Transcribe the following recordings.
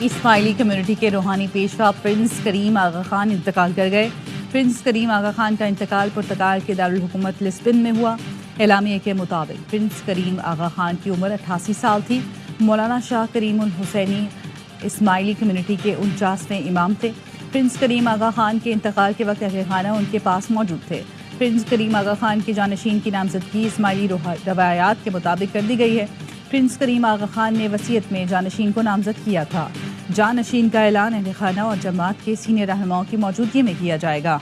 اسماعیلی community کے روحانی پیشوا پرنس کریم آغا خان انتقال کر گئے۔ پرنس کریم آغا خان کا انتقال پرتگال کے دارالحکومت لسبن میں ہوا۔ اعلامیے کے مطابق پرنس کریم آغا خان کی عمر 88 سال تھی۔ مولانا شاہ کریم الحسینی اسماعیلی کمیونٹی کے 49ویں امام تھے۔ پرنس کریم آغا خان کے انتقال کے وقت اہل خانہ ان کے پاس موجود تھے۔ پرنس کریم آغا خان کے جانشین کی نامزدگی اسماعیلی روایات کے مطابق کر دی گئی ہے۔ پرنس کریم آغا خان نے وصیت میں جانشین کو نامزد کیا تھا۔ جانشین کا اعلان اہل خانہ اور جماعت کے سینئر رہنماؤں کی موجودگی میں کیا جائے گا۔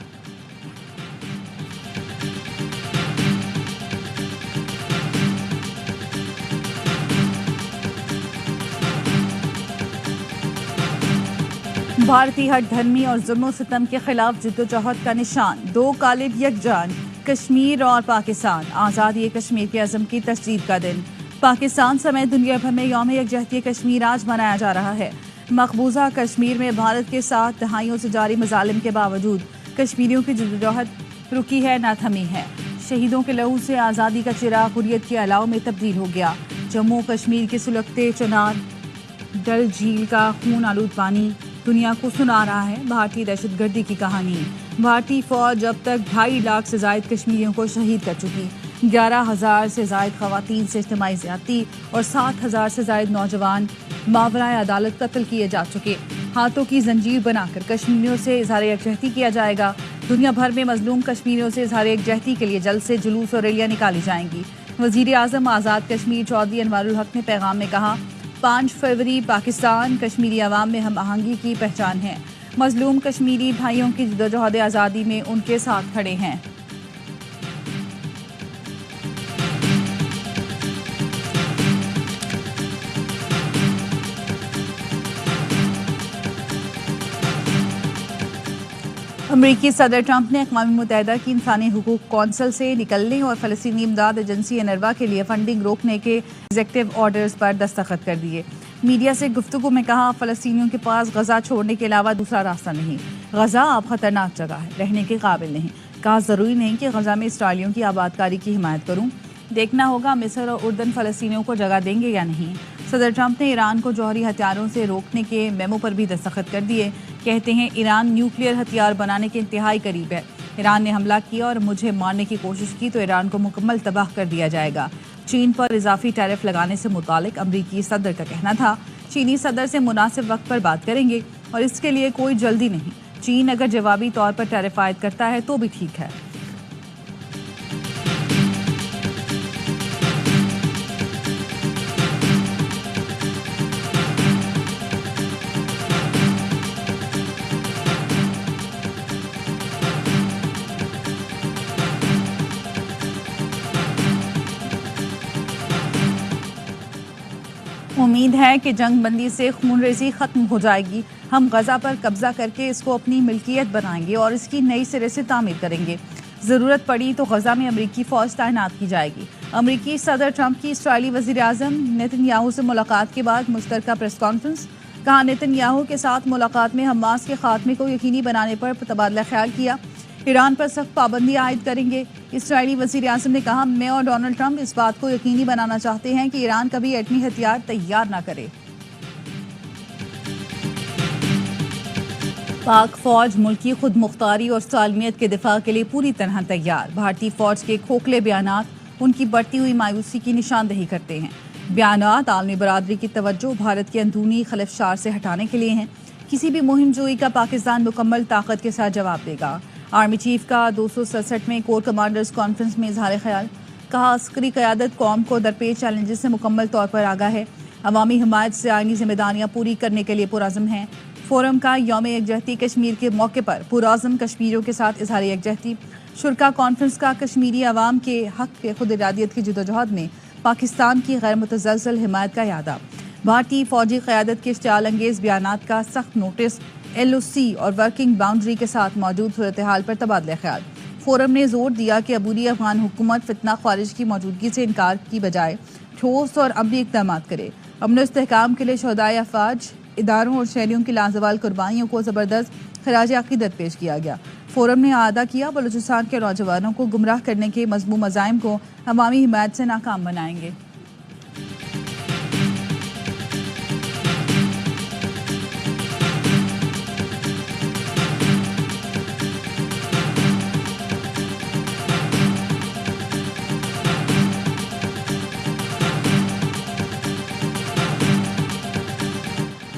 بھارتی ہٹ دھرمی اور ظلم و ستم کے خلاف جدوجہد کا نشان، دو قالب یکجان، کشمیر اور پاکستان، آزادی کشمیر کے عزم کی تجدید کا دن۔ پاکستان سمیت دنیا بھر میں یوم یکجہتی کشمیر آج منایا جا رہا ہے۔ مقبوضہ کشمیر میں بھارت کے 7 دہائیوں سے جاری مظالم کے باوجود کشمیریوں کی جدوجہد رکی ہے نہ تھمی ہے۔ شہیدوں کے لہو سے آزادی کا چراغ حریت کے الاؤ میں تبدیل ہو گیا۔ جموں کشمیر کے سلگتے چنار، ڈل جھیل کا خون آلود پانی دنیا کو سنا رہا ہے بھارتی دہشت گردی کی کہانی۔ بھارتی فوج اب تک 2.5 لاکھ سے زائد کشمیریوں کو شہید کر چکی۔ 11,000 سے زائد خواتین سے اجتماعی زیادتی اور 7,000 سے زائد نوجوان ماورائے عدالت قتل کیے جا چکے۔ ہاتھوں کی زنجیر بنا کر کشمیریوں سے اظہار یکجہتی کیا جائے گا۔ دنیا بھر میں مظلوم کشمیریوں سے اظہار یکجہتی کے لیے جلد سے جلوس اور ریلیاں نکالی جائیں گی۔ وزیر اعظم آزاد کشمیر چودھری انوار الحق نے پیغام میں کہا، 5 فروری پاکستان کشمیری عوام میں ہم آہنگی کی پہچان ہے۔ مظلوم کشمیری بھائیوں کی جدوجہد آزادی میں ان کے ساتھ کھڑے ہیں۔ امریکی صدر ٹرمپ نے اقوام متحدہ کی انسانی حقوق کونسل سے نکلنے اور فلسطینی امداد ایجنسی انروا کے لیے فنڈنگ روکنے کے ایگزیکٹو آرڈرز پر دستخط کر دیے۔ میڈیا سے گفتگو میں کہا، فلسطینیوں کے پاس غزہ چھوڑنے کے علاوہ دوسرا راستہ نہیں۔ غزہ اب خطرناک جگہ ہے، رہنے کے قابل نہیں۔ کہا، ضروری نہیں کہ غزہ میں اسرائیلیوں کی آبادکاری کی حمایت کروں۔ دیکھنا ہوگا مصر اور اردن فلسطینیوں کو جگہ دیں گے یا نہیں۔ صدر ٹرمپ نے ایران کو جوہری ہتھیاروں سے روکنے کے میمو پر بھی دستخط کر دیے۔ کہتے ہیں ایران نیوکلیئر ہتھیار بنانے کے انتہائی قریب ہے۔ ایران نے حملہ کیا اور مجھے مارنے کی کوشش کی تو ایران کو مکمل تباہ کر دیا جائے گا۔ چین پر اضافی ٹیرف لگانے سے متعلق امریکی صدر کا کہنا تھا، چینی صدر سے مناسب وقت پر بات کریں گے اور اس کے لیے کوئی جلدی نہیں۔ چین اگر جوابی طور پر ٹیرف عائد کرتا ہے تو بھی ٹھیک ہے۔ امید ہے کہ جنگ بندی سے خون ریزی ختم ہو جائے گی۔ ہم غزہ پر قبضہ کر کے اس کو اپنی ملکیت بنائیں گے اور اس کی نئی سرے سے تعمیر کریں گے۔ ضرورت پڑی تو غزہ میں امریکی فوج تعینات کی جائے گی۔ امریکی صدر ٹرمپ کی اسرائیلی وزیر اعظم نیتن یاہو سے ملاقات کے بعد مشترکہ پریس کانفرنس۔ کہا، نیتن یاہو کے ساتھ ملاقات میں حماس کے خاتمے کو یقینی بنانے پر تبادلہ خیال کیا۔ ایران پر سخت پابندی عائد کریں گے۔ اسرائیلی وزیر اعظم نے کہا، میں اور ڈونلڈ ٹرمپ اس بات کو یقینی بنانا چاہتے ہیں کہ ایران کبھی ایٹمی ہتھیار تیار نہ کرے۔ پاک فوج ملکی خود مختاری اور سالمیت کے دفاع کے لیے پوری طرح تیار۔ بھارتی فوج کے کھوکھلے بیانات ان کی بڑھتی ہوئی مایوسی کی نشاندہی کرتے ہیں۔ بیانات عالمی برادری کی توجہ بھارت کے اندرونی خلفشار سے ہٹانے کے لیے ہیں۔ کسی بھی مہم جوئی کا پاکستان مکمل طاقت کے ساتھ جواب دے گا۔ آرمی چیف کا 267ویں کور کمانڈرز کانفرنس میں اظہار خیال۔ کہا، عسکری قیادت قوم کو درپیش چیلنجز سے مکمل طور پر آگاہ ہے۔ عوامی حمایت سے آئینی ذمہ داریاں پوری کرنے کے لیے پرعزم ہیں۔ فورم کا یوم یکجہتی کشمیر کے موقع پر پرعزم کشمیریوں کے ساتھ اظہار یکجہتی۔ شرکا کانفرنس کا کشمیری عوام کے حق کے خود ارادیت کی جدوجہد میں پاکستان کی غیر متزلزل حمایت کا اعادہ۔ بھارتی فوجی قیادت کے اشتعال انگیز بیانات کا سخت نوٹس۔ LOC اور ورکنگ باؤنڈری کے ساتھ موجود صورتحال پر تبادلہ خیال۔ فورم نے زور دیا کہ عبوری افغان حکومت فتنہ خارج کی موجودگی سے انکار کی بجائے ٹھوس اور عملی اقدامات کرے۔ امن و استحکام کے لیے شہدائے افواج، اداروں اور شہریوں کی لازوال قربانیوں کو زبردست خراج عقیدت پیش کیا گیا۔ فورم نے اعادہ کیا، بلوچستان کے نوجوانوں کو گمراہ کرنے کے مذموم عزائم کو عوامی حمایت سے ناکام بنائیں گے۔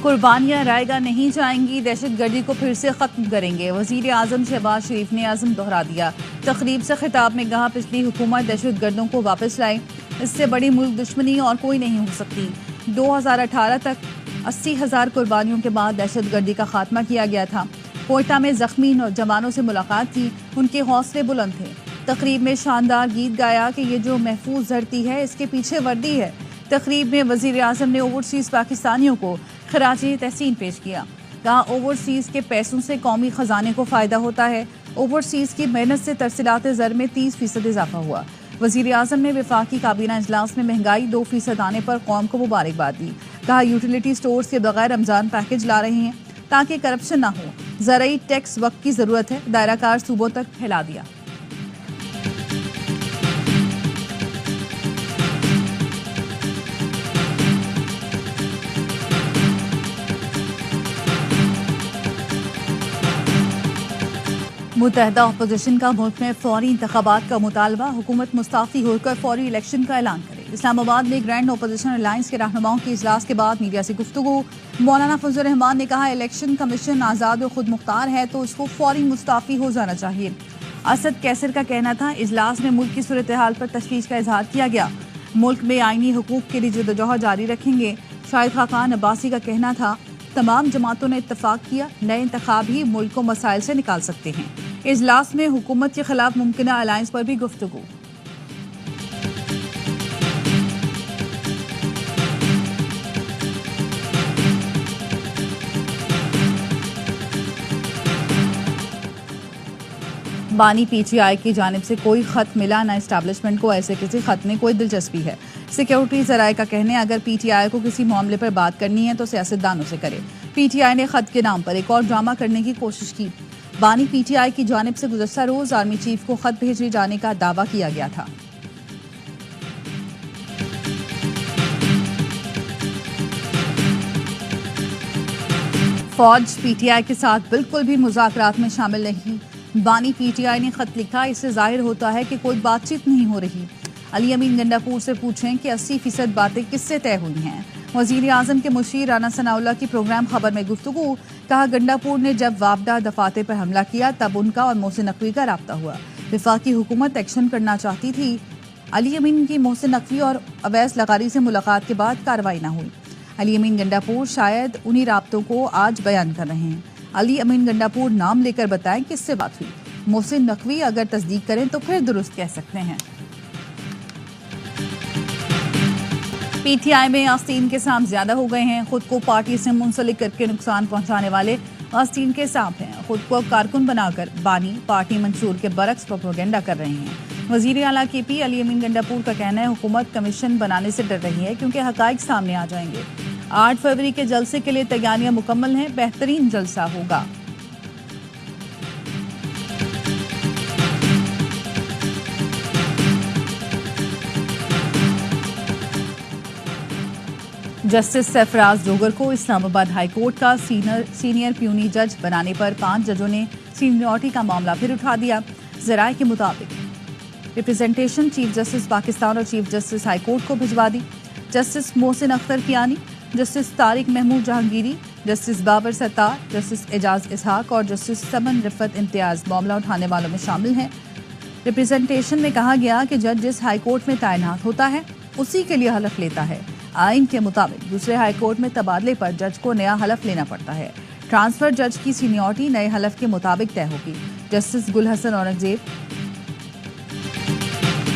قربانیاں رائے گاہ نہیں جائیں گی، دہشت گردی کو پھر سے ختم کریں گے، وزیر اعظم شہباز شریف نے عزم دہرا دیا۔ تقریب سے خطاب میں کہا پچھلی حکومت دہشت گردوں کو واپس لائے، اس سے بڑی ملک دشمنی اور کوئی نہیں ہو سکتی۔ 2018 تک 80,000 قربانیوں کے بعد دہشت گردی کا خاتمہ کیا گیا تھا۔ کوئٹہ میں زخمی نوجوانوں سے ملاقات کی، ان کے حوصلے بلند تھے۔ تقریب میں شاندار گیت گایا کہ یہ جو محفوظ دھرتی ہے اس کے پیچھے وردی ہے۔ تقریب میں وزیر اعظم نے اوورسیز پاکستانیوں کو خراج تحسین پیش کیا۔ کہا اوورسیز کے پیسوں سے قومی خزانے کو فائدہ ہوتا ہے۔ اوورسیز کی محنت سے ترسیلات زر میں 30% اضافہ ہوا۔ وزیر اعظم نے وفاقی کابینہ اجلاس میں مہنگائی 2% آنے پر قوم کو مبارکباد دی۔ کہا یوٹیلیٹی سٹورز کے بغیر رمضان پیکج لا رہے ہیں تاکہ کرپشن نہ ہو۔ زرعی ٹیکس وقت کی ضرورت ہے، دائرہ کار صوبوں تک پھیلا دیا۔ متحدہ اپوزیشن کا ملک میں فوری انتخابات کا مطالبہ، حکومت مستعفی ہو کر فوری الیکشن کا اعلان کرے۔ اسلام آباد میں گرینڈ اپوزیشن الائنس کے رہنماؤں کے اجلاس کے بعد میڈیا سے گفتگو، مولانا فضل الرحمان نے کہا الیکشن کمیشن آزاد اور خود مختار ہے تو اس کو فوری مستعفی ہو جانا چاہیے۔ اسد کیسر کا کہنا تھا اجلاس میں ملک کی صورتحال پر تشویش کا اظہار کیا گیا، ملک میں آئینی حقوق کے لیے جدوجہد جاری رکھیں گے۔ شاہد خاقان عباسی کا کہنا تھا تمام جماعتوں نے اتفاق کیا، نئے انتخاب ہی ملک کو مسائل سے نکال سکتے ہیں۔ اجلاس میں حکومت کے خلاف ممکنہ الائنس پر بھی گفتگو۔ بانی پی ٹی آئی کی جانب سے کوئی خط ملا نہ اسٹیبلشمنٹ کو ایسے کسی خط میں کوئی دلچسپی ہے۔ سیکیورٹی ذرائع کا کہنے اگر پی ٹی آئی کو کسی معاملے پر بات کرنی ہے تو سیاستدانوں سے کرے۔ پی ٹی آئی نے خط کے نام پر ایک اور ڈرامہ کرنے کی کوشش کی۔ بانی پی ٹی آئی کی جانب سے گزشتہ روز آرمی چیف کو خط بھیجے جانے کا دعویٰ کیا گیا تھا۔ فوج پی ٹی آئی کے ساتھ بالکل بھی مذاکرات میں شامل نہیں۔ بانی پی ٹی آئی نے خط لکھا، اس سے ظاہر ہوتا ہے کہ کوئی بات چیت نہیں ہو رہی۔ علی امین گنڈا پور سے پوچھیں کہ 80% باتیں کس سے طے ہوئی ہیں۔ وزیر اعظم کے مشیر رانا ثناءاللہ کی پروگرام خبر میں گفتگو، کہا گنڈا پور نے جب وابڈا دفاتر پر حملہ کیا تب ان کا اور محسن نقوی کا رابطہ ہوا۔ وفاقی حکومت ایکشن کرنا چاہتی تھی۔ علی امین کی محسن نقوی اور اویس لغاری سے ملاقات کے بعد کارروائی نہ ہوئی۔ علی امین گنڈا پور شاید انہی رابطوں کو آج بیان کر رہے ہیں۔ علی امین گنڈا پور نام لے کر بتائیں کس سے بات ہوئی۔ محسن نقوی اگر تصدیق کریں تو پھر درست کہہ سکتے ہیں۔ پی ٹی آئی میں آستین کے سانپ زیادہ ہو گئے ہیں، خود کو پارٹی سے منسلک کر کے نقصان پہنچانے والے آستین کے سانپ ہیں، خود کو کارکن بنا کر بانی پارٹی منشور کے برعکس پروپیگنڈا کر رہے ہیں۔ وزیر اعلیٰ کے پی علی امین گنڈا پور کا کہنا ہے حکومت کمیشن بنانے سے ڈر رہی ہے کیونکہ حقائق سامنے آ جائیں گے۔ 8 فروری کے جلسے کے لیے تیاریاں مکمل ہیں، بہترین جلسہ ہوگا۔ جسٹس سرفراز ڈوگر کو اسلام آباد ہائی کورٹ کا سینئر پیونی جج بنانے پر 5 ججوں نے سینیورٹی کا معاملہ پھر اٹھا دیا۔ ذرائع کے مطابق ریپرزنٹیشن چیف جسٹس پاکستان اور چیف جسٹس ہائی کورٹ کو بھجوا دی۔ Justice Mohsin Akhtar Kayani, justice Tariq Mahmood Jahangiri, justice Babar ستار، جسٹس اعجاز اسحاق اور جسٹس سمن رفت امتیاز معاملہ اٹھانے والوں میں شامل ہیں۔ ریپرزنٹیشن میں کہا گیا کہ جج جس ہائی کورٹ میں تعینات ہوتا ہے اسی کے لیے حلف لیتا ہے۔ آئین کے مطابق دوسرے ہائی کورٹ میں تبادلے پر جج کو نیا حلف لینا پڑتا ہے۔ ٹرانسفر جج کی سینیورٹی نئے حلف کے مطابق طے ہوگی۔ جسٹس گل حسن Aurangzeb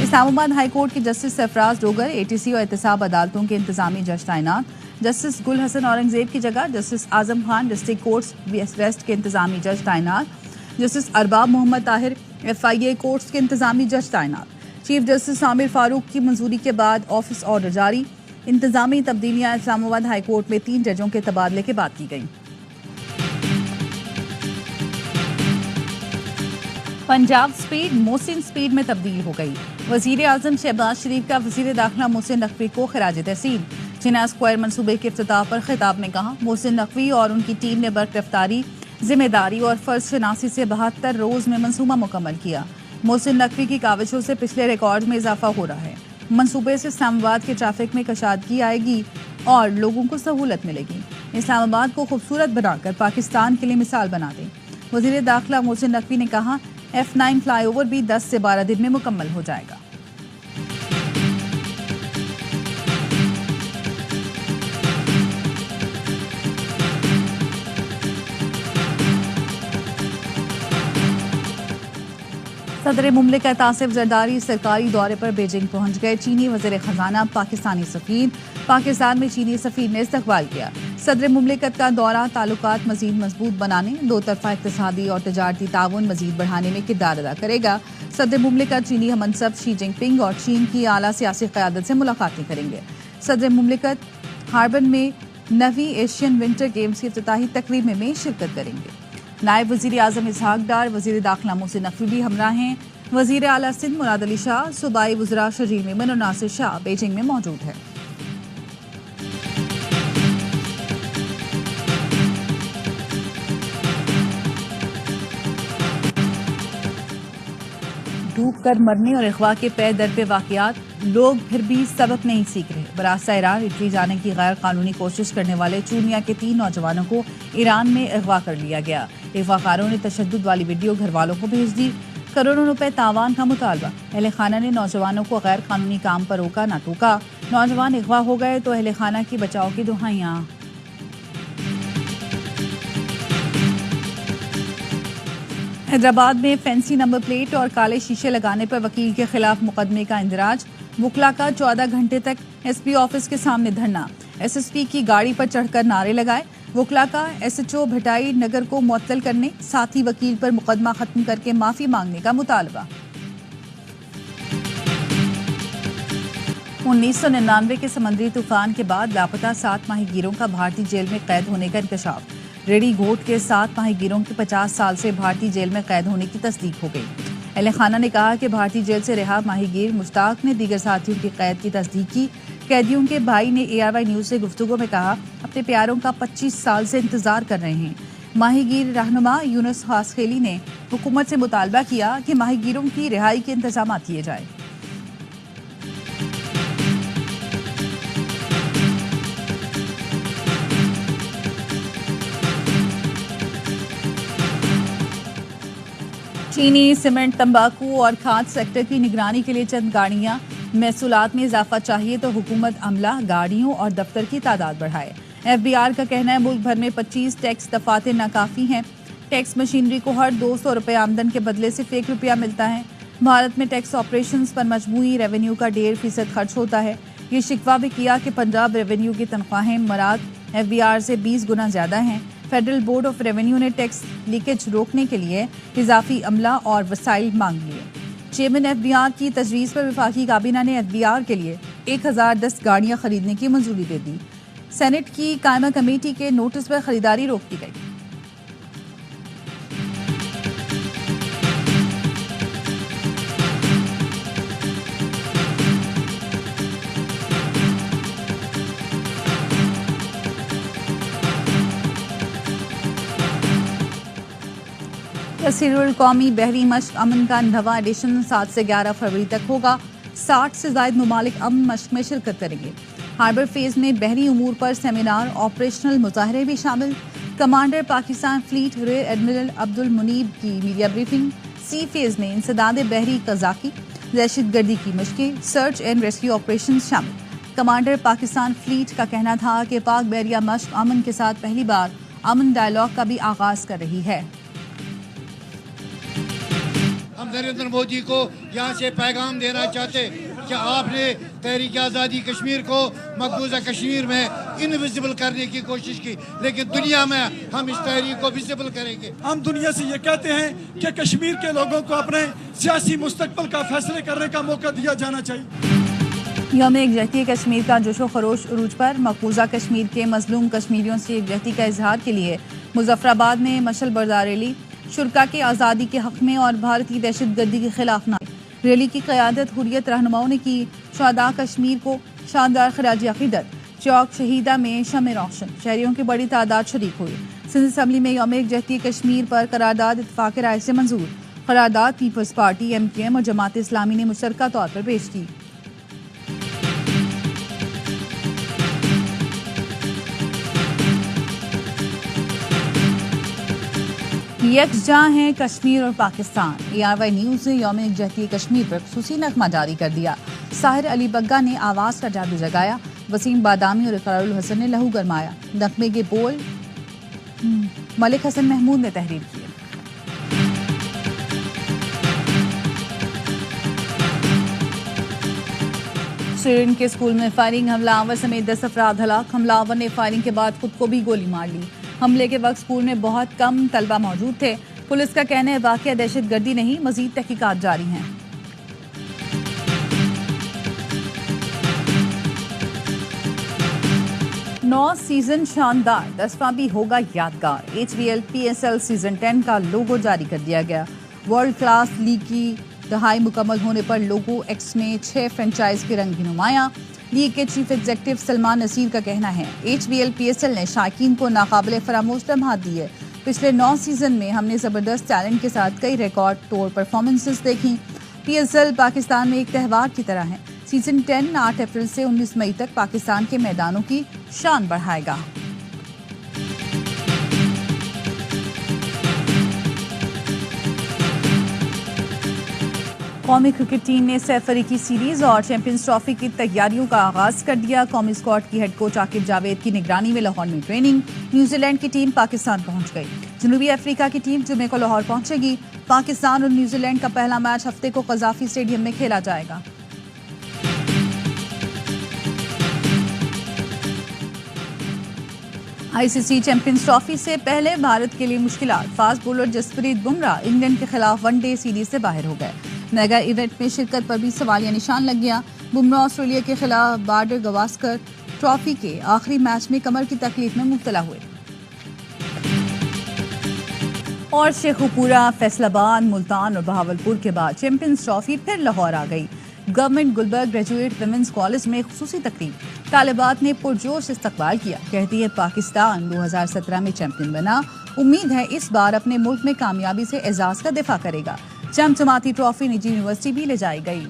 Islamabad high court کے justice Sarfraz Dogar A T C اور احتساب عدالتوں کے انتظامی جج تعینات۔ جسٹس گل حسن اورنگزیب کی جگہ justice Azam Khan district courts waste کے انتظامی جج تعینات۔ جسٹس ارباب محمد طاہر ایف آئی اے کورٹس کے انتظامی جج تعینات۔ چیف جسٹس عامر فاروق کی منظوری کے بعد آفس آرڈر جاری۔ انتظامی تبدیلیاں اسلام آباد ہائی کورٹ میں 3 ججوں کے تبادلے کے بعد کی گئیں۔ پنجاب سپیڈ محسن سپیڈ میں تبدیل ہو گئی۔ وزیر اعظم شہباز شریف کا وزیر داخلہ محسن نقوی کو خراج تحسین۔ چنا اسکوائر منصوبے کے افتتاح پر خطاب میں کہا محسن نقوی اور ان کی ٹیم نے برگرفتاری، ذمہ داری اور فرض شناسی سے 72 روز میں منصوبہ مکمل کیا۔ محسن نقوی کی کاوشوں سے پچھلے ریکارڈ میں اضافہ ہو رہا ہے۔ منصوبے سے اسلام آباد کے ٹریفک میں کشادگی آئے گی اور لوگوں کو سہولت ملے گی۔ اسلام آباد کو خوبصورت بنا کر پاکستان کے لیے مثال بنا دیں۔ وزیر داخلہ محسن نقوی نے کہا F9 فلائی اوور بھی 10 سے 12 دن میں مکمل ہو جائے گا۔ صدر مملکت آصف زرداری سرکاری دورے پر بیجنگ پہنچ گئے۔ چینی وزیر خزانہ پاکستانی سفیر پاکستان میں چینی سفیر نے استقبال کیا۔ صدر مملکت کا دورہ تعلقات مزید مضبوط بنانے، دو طرفہ اقتصادی اور تجارتی تعاون مزید بڑھانے میں کردار ادا کرے گا۔ صدر مملکت چینی ہم منصب شی جن پنگ اور چین کی اعلیٰ سیاسی قیادت سے ملاقاتیں کریں گے۔ صدر مملکت ہاربن میں 9ویں ایشین ونٹر گیمز کی افتتاحی تقریب میں شرکت کریں گے۔ نائب وزیر اعظم اسحاق ڈار، وزیر داخلہ محسن نقوی بھی ہمراہ ہیں۔ وزیر اعلیٰ سندھ مراد علی شاہ، صوبائی وزراء شرجیل میمن اور ناصر شاہ بیجنگ میں موجود ہیں۔ ڈوب کر مرنے اور اغوا کے پے در پہ واقعات، لوگ پھر بھی سبق نہیں سیکھ رہے۔ براستہ ایران اٹلی جانے کی غیر قانونی کوشش کرنے والے چونیا کے 3 نوجوانوں کو ایران میں اغوا کر لیا گیا۔ اغوا کاروں نے تشدد والی ویڈیو گھر والوں کو بھیج دی۔ کروڑوں روپے تاوان کا مطالبہ۔ اہل خانہ نے نوجوانوں کو غیر قانونی کام پر روکا نہ ٹوکا۔ نوجوان اغوا ہو گئے تو اہل خانہ کی بچاؤ کی دہائیاں۔ حیدرآباد میں فینسی نمبر پلیٹ اور کالے شیشے لگانے پر وکیل کے خلاف مقدمے کا اندراج۔ وکلا کا 14 گھنٹے تک ایس پی آفس کے سامنے دھرنا۔ ایس ایس پی کی گاڑی پر چڑھ کر نعرے لگائے۔ وکلا کا S H O Bhittai Nagar کو معطل کرنے، ساتھ ہی وکیل پر مقدمہ ختم کر کے معافی مانگنے کا مطالبہ۔ 1999 کے سمندری طوفان کے بعد لاپتہ 7 ماہی گیروں کا بھارتی جیل میں قید ہونے کا انکشاف۔ ریڈی گھوٹ کے 7 ماہی گیروں کی 50 سال سے بھارتی جیل میں قید ہونے کی تصدیق ہو گئی۔ اہل خانہ نے کہا کہ بھارتی جیل سے رہا ماہی گیر مشتاق نے دیگر ساتھیوں کی قید کی تصدیق کی۔ قیدیوں کے بھائی نے ARY نیوز سے گفتگو میں کہا اپنے پیاروں کا 25 سال سے انتظار کر رہے ہیں۔ ماہی گیر رہنما یونس خاسخیلی نے حکومت سے مطالبہ کیا کہ ماہی گیروں کی رہائی کے انتظامات کیے جائیں۔ چینی سیمنٹ، تمباکو اور کھاد سیکٹر کی نگرانی کے لیے چند گاڑیاں۔ محصولات میں اضافہ چاہیے تو حکومت عملہ، گاڑیوں اور دفتر کی تعداد بڑھائے۔ FBR کا کہنا ہے ملک بھر میں 25 ٹیکس دفاتر ناکافی ہیں۔ ٹیکس مشینری کو ہر 200 روپے آمدن کے بدلے صرف 1 روپیہ ملتا ہے۔ بھارت میں ٹیکس آپریشنز پر مجموعی ریونیو کا 1.5% خرچ ہوتا ہے۔ یہ شکوہ بھی کیا کہ پنجاب ریونیو کی تنخواہیں مراد FBR سے 20 گنا زیادہ ہیں۔ فیڈرل بورڈ آف ریونیو نے ٹیکس لیکیج روکنے کے لیے اضافی عملہ اور وسائل مانگ لیے۔ چیئرمین FBR کی تجویز پر وفاقی کابینہ نے FBR کے لیے 1010 گاڑیاں خریدنے کی منظوری دے دی۔ سینٹ کی قائمہ کمیٹی کے نوٹس پر خریداری روک دی گئی۔ کثیر القومی بحری مشق امن کا 9واں ایڈیشن 7 سے 11 فروری تک ہوگا۔ 60 سے زائد ممالک امن مشق میں شرکت کریں گے۔ ہاربر فیز میں بحری امور پر سیمینار، آپریشنل مظاہرے بھی شامل۔ Commander Pakistan fleet rear admiral Abdul Muneeb کی میڈیا بریفنگ۔ سی فیز میں انسداد بحری قزاقی، دہشت گردی کی مشقیں، سرچ اینڈ ریسکیو آپریشنز شامل۔ کمانڈر پاکستان فلیٹ کا کہنا تھا کہ پاک بحریہ مشق امن کے ساتھ پہلی بار امن ڈائیلاگ کا بھی آغاز کر رہی ہے۔ ہم نریندر مودی کو یہاں سے پیغام دینا چاہتے کہ آپ نے تحریک آزادی کشمیر کو مقبوضہ کشمیر میں انویزیبل کرنے کی کوشش کی، لیکن دنیا میں ہم اس تحریک کو ویزیبل کریں گے۔ ہم دنیا سے یہ کہتے ہیں کہ کشمیر کے لوگوں کو اپنے سیاسی مستقبل کا فیصلے کرنے کا موقع دیا جانا چاہیے۔ یوم یکجہتی کشمیر کا جوش و خروش عروج پر۔ مقبوضہ کشمیر کے مظلوم کشمیریوں سے یکجہتی کا اظہار کے لیے مظفر آباد میں مشعل بردار ریلی۔ شرکا کے آزادی کے حق میں اور بھارتی دہشت گردی کے خلاف نعرے۔ ریلی کی قیادت حریت رہنماؤں نے کی۔ شہداء کشمیر کو شاندار خراج عقیدت۔ چوک شہیدہ میں شمع روشن، شہریوں کی بڑی تعداد شریک ہوئی۔ سندھ اسمبلی میں یوم یکجہتی کشمیر پر قرارداد اتفاق رائے سے منظور۔ قرارداد پیپلز پارٹی، MKM اور جماعت اسلامی نے مشترکہ طور پر پیش کی۔ یکجاں ہیں کشمیر اور پاکستان. ARY نیوز نے یوم یکجہتی کشمیر پر خصوصی نغمہ جاری کر دیا. ساحر علی بگا نے آواز کا جادو جگایا. وسیم بادامی اور اقرار الحسن نے لہو گرمایا. نغمے کے بول ملک حسن محمود نے تحریر کیے. سرین کے اسکول میں فائرنگ، حملہ آور سمیت 10 افراد ہلاک. حملہ آور نے فائرنگ کے بعد خود کو بھی گولی مار لی. حملے کے وقت اسکول میں بہت کم طلبہ موجود تھے. پولیس کا کہنا ہے واقعہ دہشت گردی نہیں، مزید تحقیقات جاری ہیں. نو سیزن شاندار، 10واں بھی ہوگا یادگار. HBL PSL سیزن 10 کا لوگو جاری کر دیا گیا. ورلڈ کلاس لیگ کی دہائی مکمل ہونے پر لوگو ایکس میں 6 فرنچائز کے رنگ بھی نمایاں. لیگ کے چیف ایگزیکٹو سلمان نصیر کا کہنا ہے HBL PSL نے شائقین کو ناقابل فراموش لمحات دیے. پچھلے 9 سیزن میں ہم نے زبردست ٹیلنٹ کے ساتھ کئی ریکارڈ توڑ پرفارمنسز دیکھی. PSL پاکستان میں ایک تہوار کی طرح ہے. سیزن 10 8 اپریل سے 19 مئی تک پاکستان کے میدانوں کی شان بڑھائے گا. قومی کرکٹ ٹیم نے سیف افریقی سیریز اور چیمپئنز ٹرافی کی تیاریوں کا آغاز کر دیا. قومی اسکواڈ کی ہیڈ کوچ عاقب جاوید کی نگرانی میں لاہور میں ٹریننگ. نیوزی لینڈ کی ٹیم پاکستان پہنچ گئی. جنوبی افریقہ کی ٹیم جمعے کو لاہور پہنچے گی. پاکستان اور نیوزی لینڈ کا پہلا میچ ہفتے کو قذافی اسٹیڈیم میں کھیلا جائے گا. ICC چیمپئنز ٹرافی سے پہلے بھارت کے لیے مشکلات. فاسٹ بولر جسپریت بمراہ انگلینڈ کے خلاف ون ڈے سیریز سے باہر ہو گئے. میگا ایونٹ میں شرکت پر بھی سوالیہ نشان لگ گیا. بمراہ آسٹریلیا کے خلاف بارڈر گواسکر ٹرافی کے آخری میچ میں کمر کی تکلیف میں مبتلا ہوئے. اور شیخوپورہ، فیصل آباد، ملتان اور بہاولپور کے بعد چیمپئنز ٹرافی پھر لاہور آ گئی. Government Gulberg graduate women's college میں خصوصی تقریب. طالبات نے پرجوش استقبال کیا. کہتی ہے پاکستان 2017 میں چیمپئن بنا. امید ہے اس بار اپنے ملک میں کامیابی سے اعزاز کا دفاع کرے گا. چمچماتی ٹرافی نجی یونیورسٹی بھی لے جائی گئی.